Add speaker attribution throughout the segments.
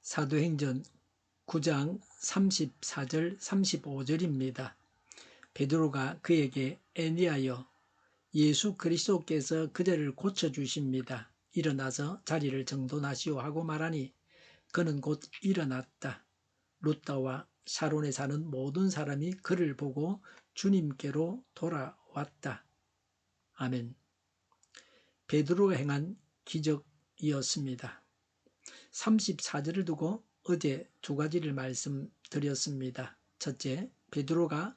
Speaker 1: 사도행전 9장 34절 35절입니다. 베드로가 그에게 애니하여 예수 그리스도께서 그대를 고쳐주십니다. 일어나서 자리를 정돈하시오 하고 말하니 그는 곧 일어났다. 루다와 샤론에 사는 모든 사람이 그를 보고 주님께로 돌아왔다. 아멘. 베드로가 행한 기적이었습니다. 34절을 두고 어제 두 가지를 말씀드렸습니다. 첫째, 베드로가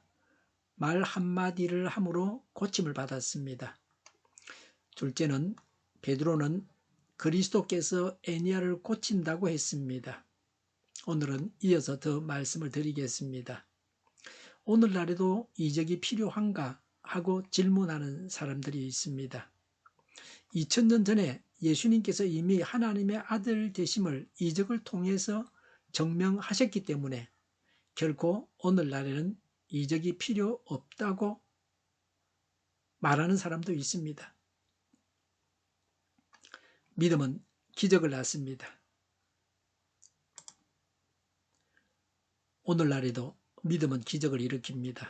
Speaker 1: 말 한마디를 함으로 고침을 받았습니다. 둘째는 베드로는 그리스도께서 애니야를 고친다고 했습니다. 오늘은 이어서 더 말씀을 드리겠습니다. 오늘날에도 이적이 필요한가 하고 질문하는 사람들이 있습니다. 2000년 전에 예수님께서 이미 하나님의 아들 되심을 이적을 통해서 증명하셨기 때문에 결코 오늘날에는 이적이 필요 없다고 말하는 사람도 있습니다. 믿음은 기적을 낳습니다. 오늘날에도 믿음은 기적을 일으킵니다.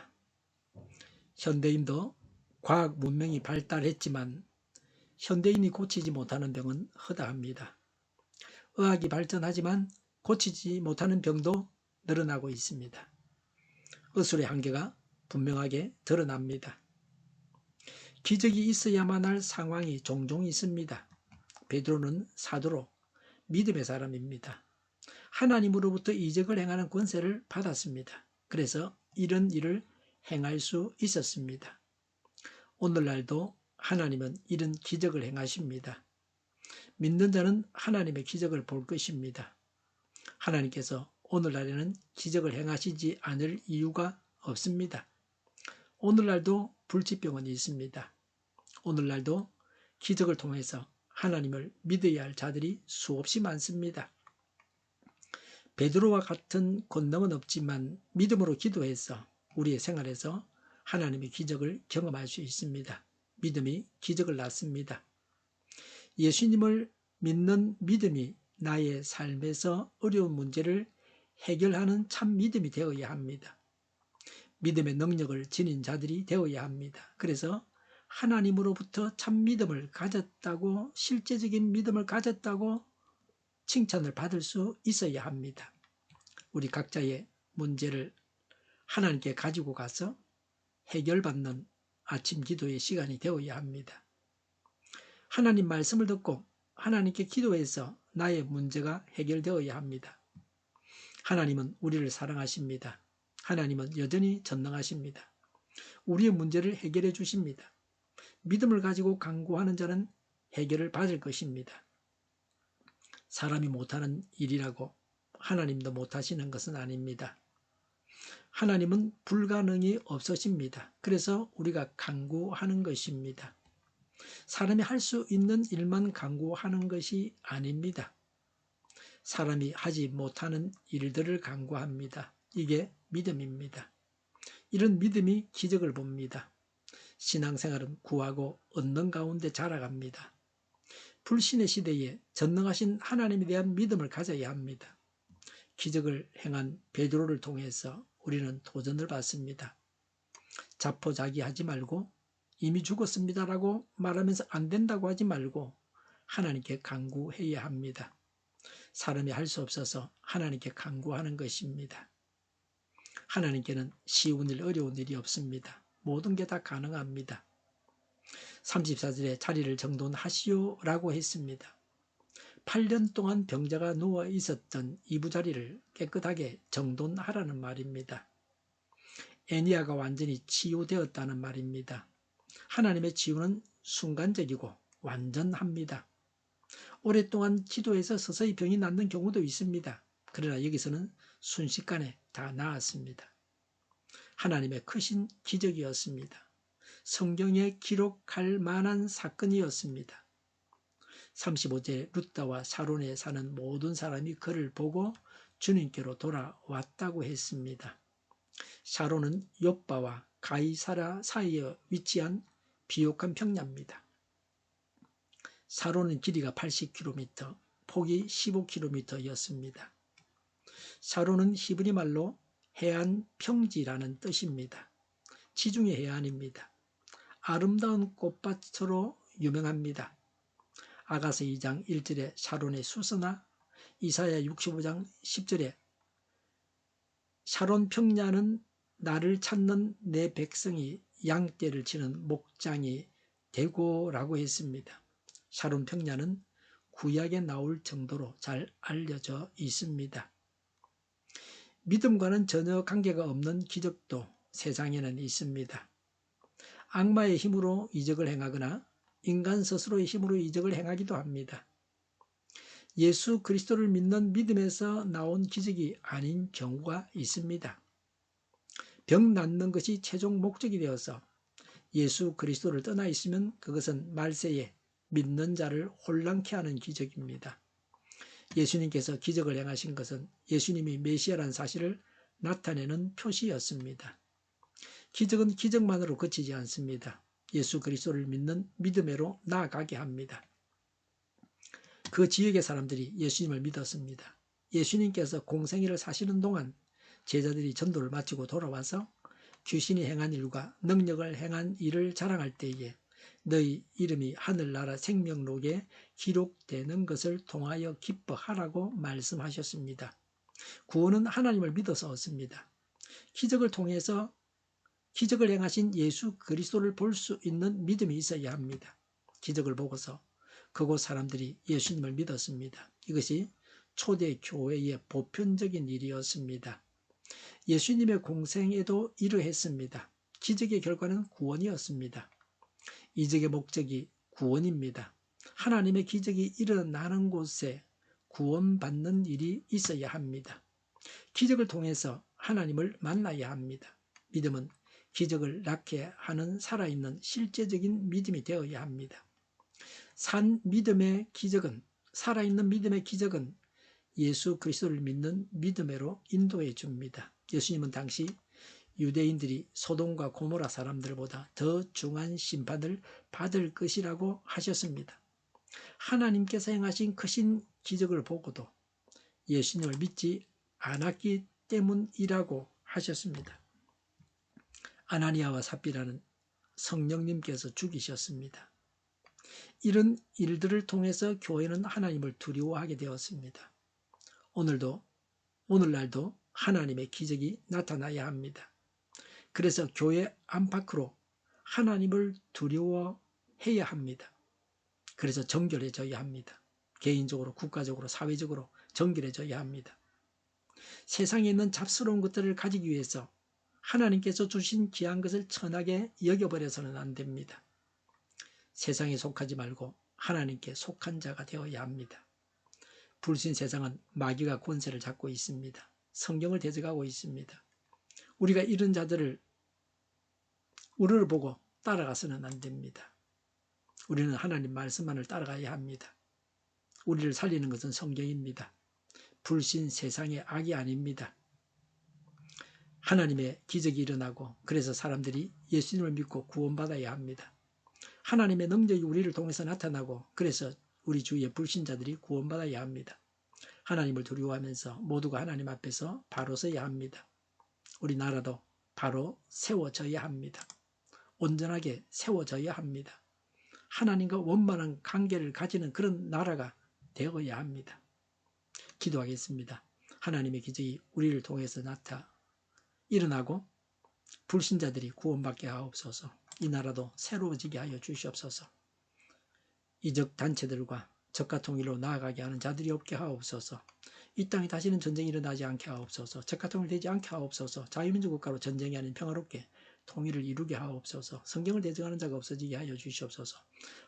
Speaker 1: 현대인도 과학 문명이 발달했지만 현대인이 고치지 못하는 병은 허다합니다. 의학이 발전하지만 고치지 못하는 병도 늘어나고 있습니다. 의술의 한계가 분명하게 드러납니다. 기적이 있어야만 할 상황이 종종 있습니다. 베드로는 사도로 믿음의 사람입니다. 하나님으로부터 이적을 행하는 권세를 받았습니다. 그래서 이런 일을 행할 수 있었습니다. 오늘날도 하나님은 이런 기적을 행하십니다. 믿는 자는 하나님의 기적을 볼 것입니다. 하나님께서 오늘날에는 기적을 행하시지 않을 이유가 없습니다. 오늘날도 불치병은 있습니다. 오늘날도 기적을 통해서 하나님을 믿어야 할 자들이 수없이 많습니다. 베드로와 같은 권능은 없지만 믿음으로 기도해서 우리의 생활에서 하나님의 기적을 경험할 수 있습니다. 믿음이 기적을 낳습니다. 예수님을 믿는 믿음이 나의 삶에서 어려운 문제를 해결하는 참 믿음이 되어야 합니다. 믿음의 능력을 지닌 자들이 되어야 합니다. 그래서 하나님으로부터 참 믿음을 가졌다고, 실제적인 믿음을 가졌다고 칭찬을 받을 수 있어야 합니다. 우리 각자의 문제를 하나님께 가지고 가서 해결받는 아침 기도의 시간이 되어야 합니다. 하나님 말씀을 듣고 하나님께 기도해서 나의 문제가 해결되어야 합니다. 하나님은 우리를 사랑하십니다. 하나님은 여전히 전능하십니다. 우리의 문제를 해결해 주십니다. 믿음을 가지고 간구하는 자는 해결을 받을 것입니다. 사람이 못하는 일이라고 하나님도 못하시는 것은 아닙니다. 하나님은 불가능이 없으십니다. 그래서 우리가 간구하는 것입니다. 사람이 할 수 있는 일만 간구하는 것이 아닙니다. 사람이 하지 못하는 일들을 간구합니다. 이게 믿음입니다. 이런 믿음이 기적을 봅니다. 신앙생활은 구하고 얻는 가운데 자라갑니다. 불신의 시대에 전능하신 하나님에 대한 믿음을 가져야 합니다. 기적을 행한 베드로를 통해서 우리는 도전을 받습니다. 자포자기하지 말고 이미 죽었습니다라고 말하면서 안 된다고 하지 말고 하나님께 간구해야 합니다. 사람이 할 수 없어서 하나님께 간구하는 것입니다. 하나님께는 쉬운 일, 어려운 일이 없습니다. 모든 게 다 가능합니다. 34절에 자리를 정돈하시오라고 했습니다. 8년 동안 병자가 누워 있었던 이부자리를 깨끗하게 정돈하라는 말입니다. 애니야가 완전히 치유되었다는 말입니다. 하나님의 치유는 순간적이고 완전합니다. 오랫동안 기도해서 서서히 병이 낫는 경우도 있습니다. 그러나 여기서는 순식간에 다 나았습니다. 하나님의 크신 기적이었습니다. 성경에 기록할 만한 사건이었습니다. 35절 루다와 샤론에 사는 모든 사람이 그를 보고 주님께로 돌아왔다고 했습니다. 샤론은 욥바와 가이사라 사이에 위치한 비옥한 평야입니다. 샤론은 길이가 80km, 폭이 15km였습니다. 샤론은 히브리 말로 해안 평지라는 뜻입니다. 지중해 해안입니다. 아름다운 꽃밭으로 유명합니다. 아가서 2장 1절에 샤론의 수서나 이사야 65장 10절에 샤론 평야는 나를 찾는 내 백성이 양떼를 치는 목장이 되고라고 했습니다. 샤론 평야는 구약에 나올 정도로 잘 알려져 있습니다. 믿음과는 전혀 관계가 없는 기적도 세상에는 있습니다. 악마의 힘으로 이적을 행하거나 인간 스스로의 힘으로 이적을 행하기도 합니다. 예수 그리스도를 믿는 믿음에서 나온 기적이 아닌 경우가 있습니다. 병 낫는 것이 최종 목적이 되어서 예수 그리스도를 떠나 있으면 그것은 말세에 믿는 자를 혼란케 하는 기적입니다. 예수님께서 기적을 행하신 것은 예수님이 메시아라는 사실을 나타내는 표시였습니다. 기적은 기적만으로 그치지 않습니다. 예수 그리스도를 믿는 믿음으로 나아가게 합니다. 그 지역의 사람들이 예수님을 믿었습니다. 예수님께서 공생애를 사시는 동안 제자들이 전도를 마치고 돌아와서 귀신이 행한 일과 능력을 행한 일을 자랑할 때에 너희 이름이 하늘나라 생명록에 기록되는 것을 통하여 기뻐하라고 말씀하셨습니다. 구원은 하나님을 믿어서 얻습니다. 기적을 통해서 기적을 행하신 예수 그리스도를 볼 수 있는 믿음이 있어야 합니다. 기적을 보고서 그곳 사람들이 예수님을 믿었습니다. 이것이 초대 교회의 보편적인 일이었습니다. 예수님의 공생에도 이러했습니다. 기적의 결과는 구원이었습니다. 이적의 목적이 구원입니다. 하나님의 기적이 일어나는 곳에 구원받는 일이 있어야 합니다. 기적을 통해서 하나님을 만나야 합니다. 믿음은 기적을 낳게 하는 살아있는 실제적인 믿음이 되어야 합니다. 살아있는 믿음의 기적은 예수 그리스도를 믿는 믿음으로 인도해 줍니다. 예수님은 당시 유대인들이 소돔과 고모라 사람들보다 더 중한 심판을 받을 것이라고 하셨습니다. 하나님께서 행하신 크신 기적을 보고도 예수님을 믿지 않았기 때문이라고 하셨습니다. 아나니아와 삽비라는 성령님께서 죽이셨습니다. 이런 일들을 통해서 교회는 하나님을 두려워하게 되었습니다. 오늘날도 하나님의 기적이 나타나야 합니다. 그래서 교회 안팎으로 하나님을 두려워해야 합니다. 그래서 정결해져야 합니다. 개인적으로, 국가적으로, 사회적으로 정결해져야 합니다. 세상에 있는 잡스러운 것들을 가지기 위해서 하나님께서 주신 귀한 것을 천하게 여겨버려서는 안 됩니다. 세상에 속하지 말고 하나님께 속한 자가 되어야 합니다. 불신 세상은 마귀가 권세를 잡고 있습니다. 성경을 대적하고 있습니다. 우리가 이런 자들을 우르르 보고 따라가서는 안 됩니다. 우리는 하나님 말씀만을 따라가야 합니다. 우리를 살리는 것은 성경입니다. 불신 세상의 악이 아닙니다. 하나님의 기적이 일어나고 그래서 사람들이 예수님을 믿고 구원받아야 합니다. 하나님의 능력이 우리를 통해서 나타나고 그래서 우리 주위의 불신자들이 구원받아야 합니다. 하나님을 두려워하면서 모두가 하나님 앞에서 바로 서야 합니다. 우리나라도 바로 세워져야 합니다. 온전하게 세워져야 합니다. 하나님과 원만한 관계를 가지는 그런 나라가 되어야 합니다. 기도하겠습니다. 하나님의 기적이 우리를 통해서 일어나고 불신자들이 구원받게 하옵소서. 이 나라도 새로워지게 하여 주시옵소서. 이적 단체들과 적가 통일로 나아가게 하는 자들이 없게 하옵소서. 이 땅에 다시는 전쟁이 일어나지 않게 하옵소서. 적가 통일되지 않게 하옵소서. 자유민주 국가로 전쟁이 아닌 평화롭게 통일을 이루게 하옵소서. 성경을 대적하는 자가 없어지게 하여 주시옵소서.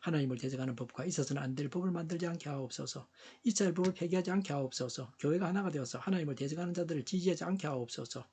Speaker 1: 하나님을 대적하는 법과 있어서는 안 될 법을 만들지 않게 하옵소서. 이스라엘 법을 폐기하지 않게 하옵소서. 교회가 하나가 되어서 하나님을 대적하는 자들을 지지하지 않게 하옵소서.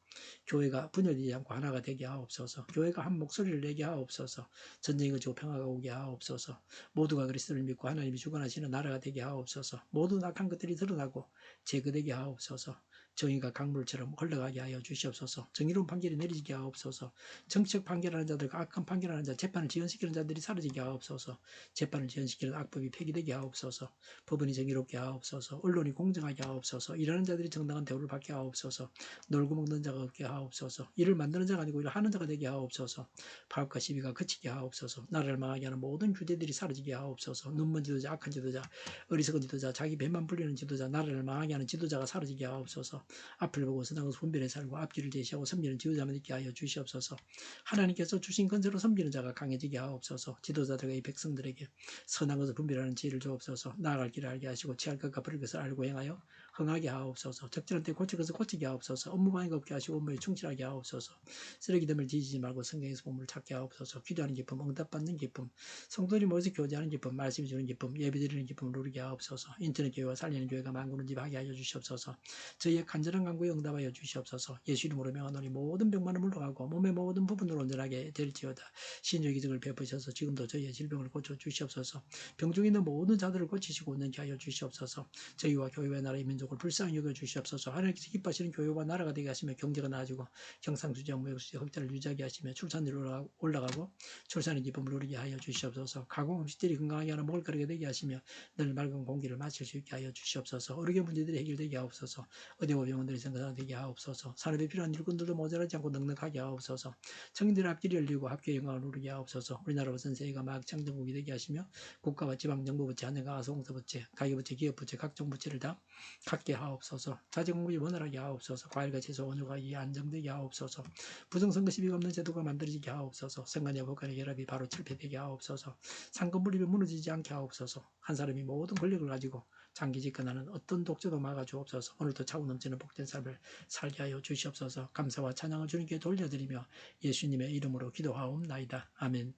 Speaker 1: 교회가 분열되지 않고 하나가 되게 하옵소서. 교회가 한 목소리를 내게 하옵소서. 전쟁이 그치고 평화가 오게 하옵소서. 모두가 그리스도를 믿고 하나님이 주관하시는 나라가 되게 하옵소서. 모든 악한 것들이 드러나고 제거되게 하옵소서. 정의가 강물처럼 흘러가게 하여 주시옵소서. 정의로운 판결이 내리게 하옵소서. 정치적 판결하는 자들과 악한 판결하는 자, 재판을 지연시키는 자들이 사라지게 하옵소서. 재판을 지연시키는 악법이 폐기되게 하옵소서. 법원이 정의롭게 하옵소서. 언론이 공정하게 하옵소서. 일하는 자들이 정당한 대우를 받게 하옵소서. 놀고 먹는 자가 없게 하옵소서. 일을 만드는 자가 아니고 일을 하는 자가 되게 하옵소서. 파업과 시비가 그치게 하옵소서. 나라를 망하게 하는 모든 규제들이 사라지게 하옵소서. 눈먼 지도자, 악한 지도자, 어리석은 지도자, 자기 배만 불리는 지도자, 나라를 망하게 하는 지도자가 사라지게 하옵소서. 앞을 보고 선악에서 분별해 살고 앞길을 제시하고 섬기는 지도자만 있게 하여 주시옵소서. 하나님께서 주신 건세로 섬기는 자가 강해지게 하옵소서. 지도자들과 이 백성들에게 선한 것을 분별하는 지혜를 주옵소서. 나아갈 길을 알게 하시고 취할 것과 버릴 것을 알고 행하여 흥하게 하옵소서. 적절한 때 고칠 것을 고치게 하옵소서. 업무 방해가 없게 하시고 업무에 충실하게 하옵소서. 쓰레기됨을 뒤지지 말고 성경에서 보물을 찾게 하옵소서. 기도하는 기쁨, 응답받는 기쁨, 성도들이 모여서 교제하는 기쁨, 말씀이 주는 기쁨, 예배드리는 기쁨을 누리게 하옵소서. 인터넷 교회와 살리는 교회가 만구는 집 하게 하여 주시옵소서. 저희의 간절한 간구에 응답하여 주시옵소서. 예수 이름으로 명하노니 모든 병만은 물러가고 몸의 모든 부분으로 온전하게 될지어다. 신의 기적을 베푸셔서 지금도 저희의 질병을 고쳐 주시옵소서. 병중에 있는 모든 자들을 고치시고 온전케 하여 주시옵소서. 저희와 교회와 나라의 민족을 불쌍히 여겨 주시옵소서. 하나님께서 기뻐하시는 교회와 나라가 되게 하시며 경제가 나아지고 경상수지와 무역수지 흑자를 유지하게 하시며 출산율이 올라가고 출산의 기쁨을 누리게 하여 주시옵소서. 가공 음식들이 건강하게 하는 먹을거리가 되게 하시며 늘 맑은 공기를 마실 수 있게 하여 주시옵소서. 의료계 문제들이 해결되게 하옵소서. 의대와 병원들이 생각되게 하옵소서. 산업에 필요한 일꾼들도 모자라지 않고 넉넉하게 하옵소서. 청년들의 앞길이 열리고 학교의 영광을 누리게 하옵소서. 우리나라와 전 세계가 막 창정국이 되게 하시며 국가와 지방정부부채, 한해가 아소공사부채, 가계부채, 기업부채, 각종 부채를 다 갖게 하옵소서. 자재공급이 원활하게 하옵소서. 과일과 채소, 원유가 이 안정되게 하옵소서. 부정선거 시비가 없는 제도가 만들어지게 하옵소서. 선관위와 법관의 결합이 바로 철폐되게 하옵소서. 상권분립이 무너지지 않게 하옵소서. 한 사람이 모든 권력을 가지고 장기 집권하는 어떤 독재도 막아주옵소서. 오늘도 차고 넘치는 복된 삶을 살게 하여 주시옵소서. 감사와 찬양을 주님께 돌려드리며 예수님의 이름으로 기도하옵나이다. 아멘.